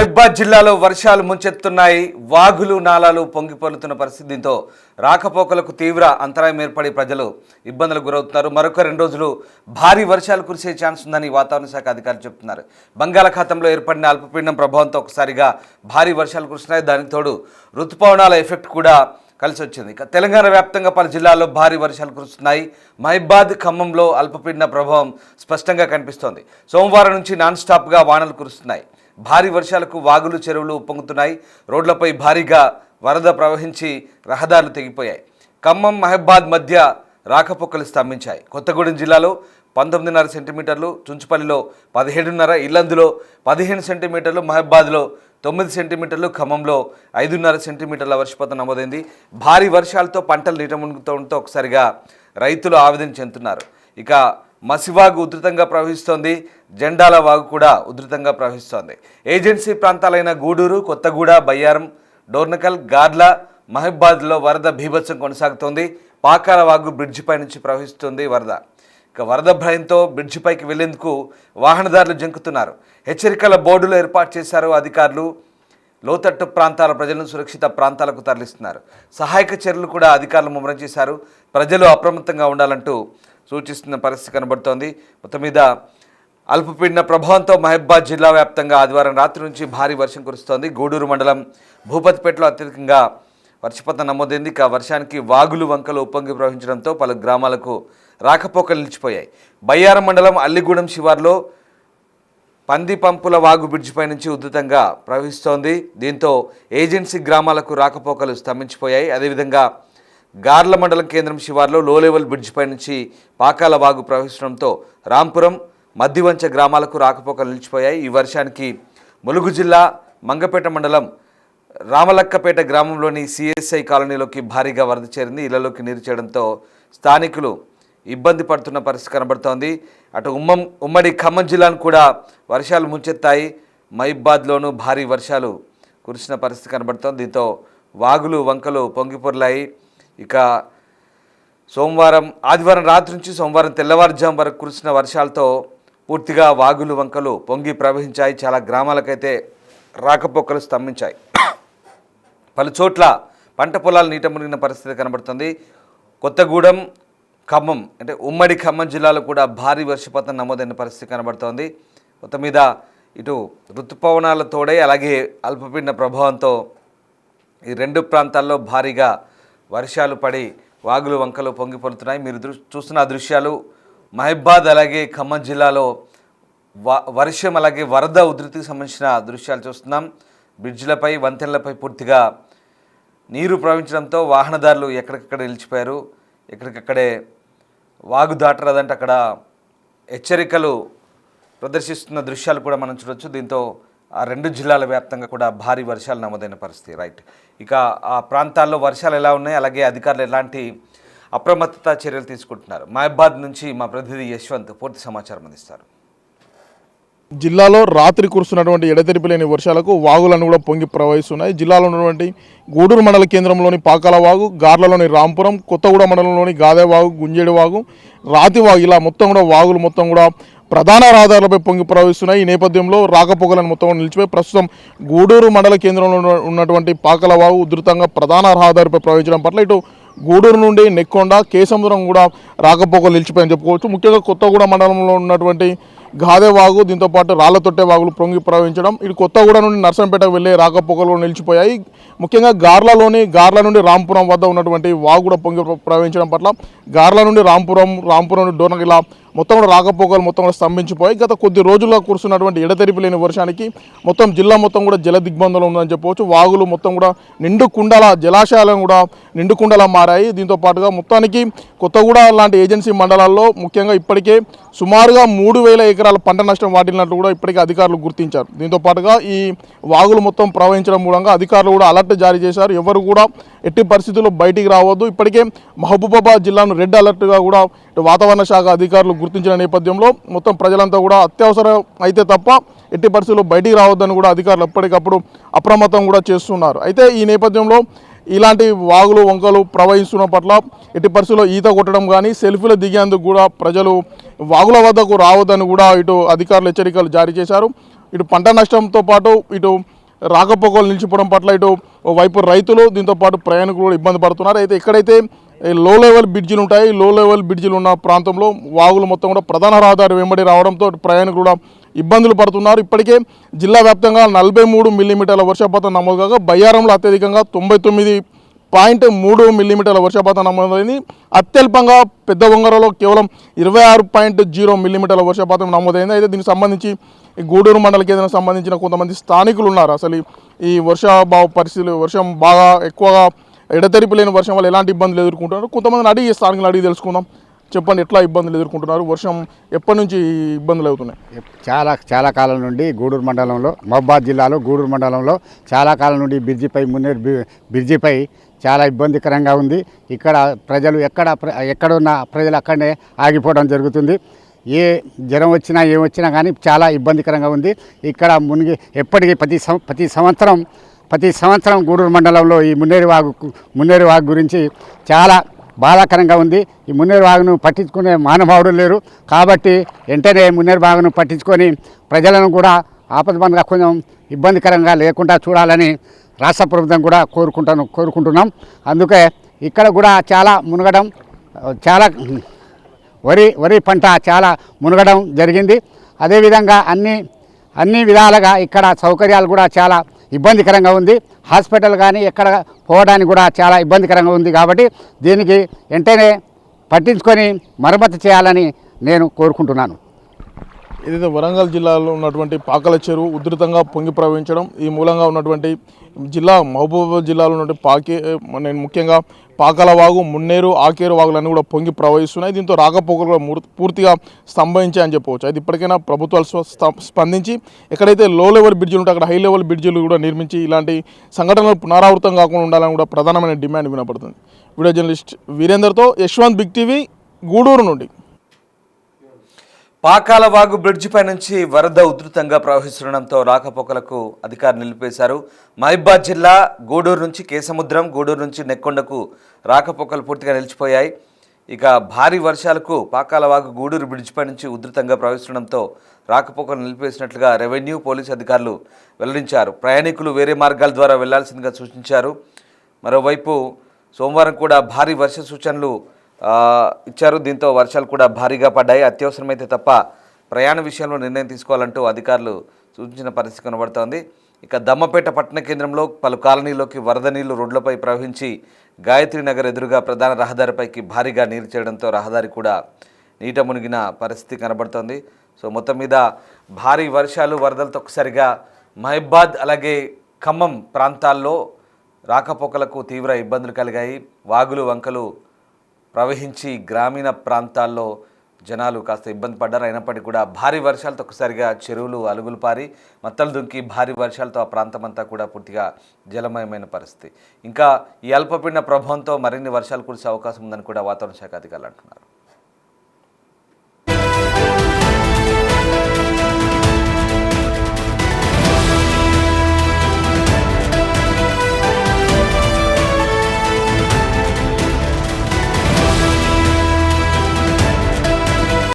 మహబూబాబాద్ జిల్లాలో వర్షాలు ముంచెత్తున్నాయి. వాగులు నాలాలు పొంగిపొర్లుతున్న పరిస్థితితో రాకపోకలకు తీవ్ర అంతరాయం ఏర్పడి ప్రజలు ఇబ్బందులకు గురవుతున్నారు. మరొక 2 రోజులు భారీ వర్షాలు కురిసే ఛాన్స్ ఉందని వాతావరణ శాఖ అధికారులు చెబుతున్నారు. బంగాళాఖాతంలో ఏర్పడిన అల్పపీడనం ప్రభావంతో ఒకసారిగా భారీ వర్షాలు కురుస్తున్నాయి. దానికి తోడు ఋతుపవనాల ఎఫెక్ట్ కూడా కలిసి వచ్చింది. తెలంగాణ వ్యాప్తంగా పలు జిల్లాల్లో భారీ వర్షాలు కురుస్తున్నాయి. మహబూబాబాద్, ఖమ్మంలో అల్పపీడన ప్రభావం స్పష్టంగా కనిపిస్తోంది. సోమవారం నుంచి నాన్ స్టాప్గా వానలు కురుస్తున్నాయి. భారీ వర్షాలకు వాగులు, చెరువులు ఉప్పొంగుతున్నాయి. రోడ్లపై భారీగా వరద ప్రవహించి రహదారులు తెగిపోయాయి. ఖమ్మం, మహబూబాబాద్ మధ్య రాకపోకలు స్తంభించాయి. కొత్తగూడెం జిల్లాలో 19.5 సెంటీమీటర్లు, చుంచుపల్లిలో 17.5, ఇల్లందులో 15 సెంటీమీటర్లు, మహబూబాబాద్లో 9 సెంటీమీటర్లు, ఖమ్మంలో 5.5 సెంటీమీటర్ల వర్షపాతం నమోదైంది. భారీ వర్షాలతో పంటలు నీట మునుగుతుండటంతో ఒకసారిగా రైతులు ఆవేదన చెందుతున్నారు. ఇక మసివాగు ఉధృతంగా ప్రవహిస్తోంది. జెండాల వాగు కూడా ఉధృతంగా ప్రవహిస్తోంది. ఏజెన్సీ ప్రాంతాలైన గూడూరు, కొత్తగూడ, బయ్యారం, డోర్నకల్, గార్ల, మహబూబాబాద్లో వరద బీభత్సం కొనసాగుతోంది. పాకాల వాగు బ్రిడ్జిపై నుంచి ప్రవహిస్తుంది వరద. ఇక వరద భయంతో బ్రిడ్జిపైకి వెళ్లేందుకు వాహనదారులు జంకుతున్నారు. హెచ్చరికల బోర్డులు ఏర్పాటు చేశారు అధికారులు. లోతట్టు ప్రాంతాల ప్రజలను సురక్షిత ప్రాంతాలకు తరలిస్తున్నారు. సహాయక చర్యలు కూడా అధికారులు ముమ్మరం చేశారు. ప్రజలు అప్రమత్తంగా ఉండాలంటూ సూచిస్తున్న పరిస్థితి కనబడుతోంది. మొత్తం మీద అల్పపీడన ప్రభావంతో మహబూబాబాద్ జిల్లా వ్యాప్తంగా ఆదివారం రాత్రి నుంచి భారీ వర్షం కురుస్తోంది. గూడూరు మండలం భూపతిపేటలో అత్యధికంగా వర్షపాతం నమోదైంది. ఇక వర్షానికి వాగులు, వంకలు ఉప్పొంగి ప్రవహించడంతో పలు గ్రామాలకు రాకపోకలు నిలిచిపోయాయి. బయ్యారం మండలం అల్లిగూడెం శివార్లో పంది పంపుల వాగు బ్రిడ్జిపై నుంచి ఉధృతంగా ప్రవహిస్తోంది. దీంతో ఏజెన్సీ గ్రామాలకు రాకపోకలు స్తంభించిపోయాయి. అదేవిధంగా గార్ల మండలం కేంద్రం శివార్లో లో లెవెల్ బ్రిడ్జిపై నుంచి పాకాల వాగు ప్రవహించడంతో రాంపురం, మద్దివంచ గ్రామాలకు రాకపోకలు నిలిచిపోయాయి. ఈ వర్షానికి ములుగు జిల్లా మంగపేట మండలం రామలక్కపేట గ్రామంలోని సిఎస్ఐ కాలనీలోకి భారీగా వరద చేరింది. ఇళ్లలోకి నీరు చేరడంతో స్థానికులు ఇబ్బంది పడుతున్న పరిస్థితి కనబడుతోంది. అటు ఉమ్మడి ఖమ్మం జిల్లాను కూడా వర్షాలు ముంచెత్తాయి. మహబూబాబాద్లోనూ భారీ వర్షాలు కురిసిన పరిస్థితి కనబడుతోంది. దీంతో వాగులు, వంకలు పొంగిపొర్లాయి. ఇక ఆదివారం రాత్రి నుంచి సోమవారం తెల్లవారుజాము వరకు కురిసిన వర్షాలతో పూర్తిగా వాగులు, వంకలు పొంగి ప్రవహించాయి. చాలా గ్రామాలకైతే రాకపోకలు స్తంభించాయి. పలు చోట్ల పంట పొలాలు నీట మునిగిన పరిస్థితి కనబడుతుంది. కొత్తగూడెం, ఖమ్మం అంటే ఉమ్మడి ఖమ్మం జిల్లాలో కూడా భారీ వర్షపాతం నమోదైన పరిస్థితి కనబడుతోంది. మొత్తం మీద ఇటు ఋతుపవనాల తోడై అలాగే అల్పపీడన ప్రభావంతో ఈ 2 ప్రాంతాల్లో భారీగా వర్షాలు పడి వాగులు, వంకలు పొంగిపొరుతున్నాయి. మీరు చూస్తున్న దృశ్యాలు మహబూబాబాద్ అలాగే ఖమ్మం జిల్లాలో వర్షం అలాగే వరద ఉధృతికి సంబంధించిన దృశ్యాలు చూస్తున్నాం. బ్రిడ్జిలపై, వంతెనలపై పూర్తిగా నీరు ప్రవహించడంతో వాహనదారులు ఎక్కడికక్కడ నిలిచిపోయారు. ఎక్కడికక్కడే వాగు దాటరాదంటే అక్కడ హెచ్చరికలు ప్రదర్శిస్తున్న దృశ్యాలు కూడా మనం చూడొచ్చు. దీంతో ఆ 2 జిల్లాల వ్యాప్తంగా కూడా భారీ వర్షాలు నమోదైన పరిస్థితి. రైట్, ఇక ఆ ప్రాంతాల్లో వర్షాలు ఎలా ఉన్నాయి, అలాగే అధికారులు ఎలాంటి అప్రమత్తత చర్యలు తీసుకుంటున్నారు? మహబూబాబాద్ నుంచి మా ప్రతినిధి యశ్వంత్ పూర్తి సమాచారం అందిస్తారు. జిల్లాలో రాత్రి కురుస్తున్నటువంటి ఎడతెరిపి లేని వర్షాలకు వాగులను కూడా పొంగి ప్రవహిస్తున్నాయి. జిల్లాలో ఉన్నటువంటి గూడూరు మండల కేంద్రంలోని పాకాల వాగు, గార్లలోని రాంపురం, కొత్తగూడ మండలంలోని గాదేవాగు, గుంజేడు వాగు, రాతివాగు ఇలా మొత్తం కూడా వాగులు మొత్తం కూడా ప్రధాన రహదారులపై పొంగి ప్రవహిస్తున్నాయి. ఈ నేపథ్యంలో రాకపోకలను మొత్తం నిలిచిపోయి ప్రస్తుతం గూడూరు మండల కేంద్రంలో ఉన్నటువంటి పాకాల వాగు ఉధృతంగా ప్రధాన రహదారిపై ప్రవహించడం పట్ల ఇటు గూడూరు నుండి నెక్కొండ, కేసముద్రం కూడా రాకపోకలు నిలిచిపోయని చెప్పుకోవచ్చు. ముఖ్యంగా కొత్తగూడ మండలంలో ఉన్నటువంటి గాదేవాగు, దీంతోపాటు రాళ్లతొట్టే వాగులు పొంగి ప్రవహించడం, ఇటు కొత్తగూడ నుండి నర్సంపేటకు వెళ్ళే రాకపోకలు నిలిచిపోయాయి. ముఖ్యంగా గార్ల నుండి రాంపురం వద్ద ఉన్నటువంటి వాగు కూడా పొంగి ప్రవహించడం పట్ల గార్ల నుండి రాంపురం నుండి డోర్నకల్ ఇలా మొత్తం కూడా రాకపోకలు మొత్తం కూడా స్తంభించిపోయి గత కొద్ది రోజుల్లో కురుస్తున్నటువంటి ఎడతెరిపి లేని వర్షానికి మొత్తం జిల్లా మొత్తం కూడా జల దిగ్బంధంలో ఉందని చెప్పవచ్చు. వాగులు మొత్తం కూడా నిండు కుండల, జలాశయాలను కూడా నిండు కుండలా మారాయి. దీంతో పాటుగా మొత్తానికి కొత్తగూడ లాంటి ఏజెన్సీ మండలాల్లో ముఖ్యంగా ఇప్పటికే సుమారుగా 3,000 ఎకరాల పంట నష్టం వాటిల్లినట్లు కూడా ఇప్పటికే అధికారులు గుర్తించారు. దీంతో పాటుగా ఈ వాగులు మొత్తం ప్రవహించడం మూలంగా అధికారులు కూడా అలర్ట్ జారీ చేశారు. ఎవరు కూడా ఎట్టి పరిస్థితుల్లో బయటికి రావద్దు. ఇప్పటికే మహబూబాబాద్ జిల్లాను రెడ్ అలర్ట్గా కూడా వాతావరణ శాఖ అధికారులు గుర్తించిన నేపథ్యంలో మొత్తం ప్రజలంతా కూడా అత్యవసరం అయితే తప్ప ఎట్టి పరిస్థితుల్లో బయటికి రావద్దని కూడా అధికారులు ఎప్పటికప్పుడు అప్రమత్తం కూడా చేస్తున్నారు. అయితే ఈ నేపథ్యంలో ఇలాంటి వాగులు వంకలు ప్రవహిస్తున్న పట్ల ఎట్టి పరిస్థితుల్లో ఈత కొట్టడం కానీ సెల్ఫీలు దిగేందుకు కూడా ప్రజలు వాగుల వద్దకు రావద్దని కూడా ఇటు అధికారులు హెచ్చరికలు జారీ చేశారు. ఇటు పంట నష్టంతో పాటు ఇటు రాకపోకలు నిలిచిపోవడం పట్ల ఇటు వైపు రైతులు దీంతో పాటు ప్రయాణికులు కూడా ఇబ్బంది పడుతున్నారు. అయితే ఎక్కడైతే లో లెవెల్ బ్రిడ్జిలు ఉంటాయి, లో లెవెల్ బ్రిడ్జిలు ఉన్న ప్రాంతంలో వాగులు మొత్తం కూడా ప్రధాన రహదారి వెంబడి రావడంతో ప్రయాణికులు కూడా ఇబ్బందులు పడుతున్నారు. ఇప్పటికే జిల్లా వ్యాప్తంగా 43 మిల్లీమీటర్ల వర్షపాతం నమోదు కాగా బయ్యారంలో అత్యధికంగా 99.3 మిల్లీమీటర్ల వర్షపాతం నమోదైంది. అత్యల్పంగా పెద్ద వంగరలో కేవలం 26.0 మిల్లీమీటర్ల వర్షపాతం నమోదైంది. అయితే దీనికి సంబంధించి గూడూరు మండల కేంద్రానికి సంబంధించిన కొంతమంది స్థానికులు ఉన్నారు. అసలు ఈ పరిస్థితులు వర్షం బాగా ఎక్కువగా ఎడతెరిపి లేని వర్షం వల్ల ఎలాంటి ఇబ్బందులు ఎదుర్కొంటున్నారు కొంతమందిని అడిగి స్థానికులు అడిగి తెలుసుకుందాం. చెప్పండి, ఎట్లా ఇబ్బందులు ఎదుర్కొంటున్నారు? వర్షం ఎప్పటి నుంచి ఇబ్బందులు అవుతున్నాయి? చాలా కాలం నుండి గూడూరు మండలంలో, మహబాద్ జిల్లాలో గూడూరు మండలంలో చాలా కాలం నుండి బ్రిడ్జిపై చాలా ఇబ్బందికరంగా ఉంది. ఇక్కడ ప్రజలు ఎక్కడున్న ప్రజలు అక్కడనే ఆగిపోవడం జరుగుతుంది. ఏ జ్వరం వచ్చినా ఏం వచ్చినా కానీ చాలా ఇబ్బందికరంగా ఉంది. ఇక్కడ ఎప్పటికీ ప్రతి సంవత్సరం గూడూరు మండలంలో ఈ మున్నేరు వాగు గురించి చాలా బాధాకరంగా ఉంది. ఈ మున్నేరు వాగును పట్టించుకునే మానవాడు లేరు. కాబట్టి వెంటనే మున్నేరు వాగును పట్టించుకొని ప్రజలను కూడా ఆపదబంధంగా కొంచెం ఇబ్బందికరంగా లేకుండా చూడాలని రాష్ట్ర ప్రభుత్వం కూడా కోరుకుంటున్నాం. అందుకే ఇక్కడ కూడా చాలా మునగడం, చాలా వరి పంట చాలా మునగడం జరిగింది. అదేవిధంగా అన్ని విధాలుగా ఇక్కడ సౌకర్యాలు కూడా చాలా ఇబ్బందికరంగా ఉంది. హాస్పిటల్ కానీ ఎక్కడ పోవడానికి కూడా చాలా ఇబ్బందికరంగా ఉంది. కాబట్టి దీనికి వెంటనే పట్టించుకొని మరమ్మతు చేయాలని నేను కోరుకుంటున్నాను. ఏదైతే వరంగల్ జిల్లాలో ఉన్నటువంటి పాకల చెరువు ఉధృతంగా పొంగి ప్రవహించడం, ఈ మూలంగా ఉన్నటువంటి మహబూబాబాద్ జిల్లాలో ఉన్నటువంటి ముఖ్యంగా పాకల వాగు, మున్నేరు, ఆకేరు వాగులన్నీ కూడా పొంగి ప్రవహిస్తున్నాయి. దీంతో రాకపోకలు కూడా పూర్తిగా స్తంభించాయని చెప్పవచ్చు. అయితే ఇప్పటికైనా ప్రభుత్వాలు స్పందించి ఎక్కడైతే లో లెవెల్ బ్రిడ్జిలు ఉంటే అక్కడ హై లెవెల్ బ్రిడ్జిలు కూడా నిర్మించి ఇలాంటి సంఘటనలు పునరావృతం కాకుండా ఉండాలని కూడా ప్రధానమైన డిమాండ్ వినపడుతుంది. వీడియో జర్నలిస్ట్ వీరేందర్తో యశ్వంత్, బిగ్ టీవీ, గూడూరు నుండి. పాకాల వాగు బ్రిడ్జిపై నుంచి వరద ఉధృతంగా ప్రవహిస్తుండడంతో రాకపోకలకు అధికారులు నిలిపేశారు. మహబూబాబాద్ జిల్లా గూడూరు నుంచి కేసముద్రం, గూడూరు నుంచి నెక్కొండకు రాకపోకలు పూర్తిగా నిలిచిపోయాయి. ఇక భారీ వర్షాలకు పాకాల వాగు గూడూరు బ్రిడ్జిపై నుంచి ఉధృతంగా ప్రవహిస్తుండడంతో రాకపోకలు నిలిపేసినట్లుగా రెవెన్యూ, పోలీసు అధికారులు వెల్లడించారు. ప్రయాణికులు వేరే మార్గాల ద్వారా వెళ్లాల్సిందిగా సూచించారు. మరోవైపు సోమవారం కూడా భారీ వర్ష సూచనలు ఇచ్చారు. దీంతో వర్షాలు కూడా భారీగా పడ్డాయి. అత్యవసరమైతే తప్ప ప్రయాణ విషయంలో నిర్ణయం తీసుకోవాలంటూ అధికారులు సూచించిన పరిస్థితి కనబడుతోంది. ఇక దమ్మపేట పట్టణ కేంద్రంలో పలు కాలనీలోకి వరద నీళ్లు రోడ్లపై ప్రవహించి గాయత్రి నగర్ ఎదురుగా ప్రధాన రహదారిపైకి భారీగా నీరు చేరడంతో రహదారి కూడా నీట మునిగిన పరిస్థితి కనబడుతోంది. సో మొత్తం మీద భారీ వర్షాలు, వరదలతో ఒక్కసారిగా మహబూబాబాద్ అలాగే ఖమ్మం ప్రాంతాల్లో రాకపోకలకు తీవ్ర ఇబ్బందులు కలిగాయి. వాగులు, వంకలు ప్రవహించి గ్రామీణ ప్రాంతాల్లో జనాలు కాస్త ఇబ్బంది పడ్డారు. అయినప్పటికీ కూడా భారీ వర్షాలతో ఒక్కసారిగా చెరువులు అలుగులు పారి మత్తలు దుంకి భారీ వర్షాలతో ఆ ప్రాంతం అంతా కూడా పూర్తిగా జలమయమైన పరిస్థితి. ఇంకా ఈ అల్పపీడన ప్రభావంతో మరిన్ని వర్షాలు కురిసే అవకాశం ఉందని కూడా వాతావరణ శాఖ అధికారులు అంటున్నారు.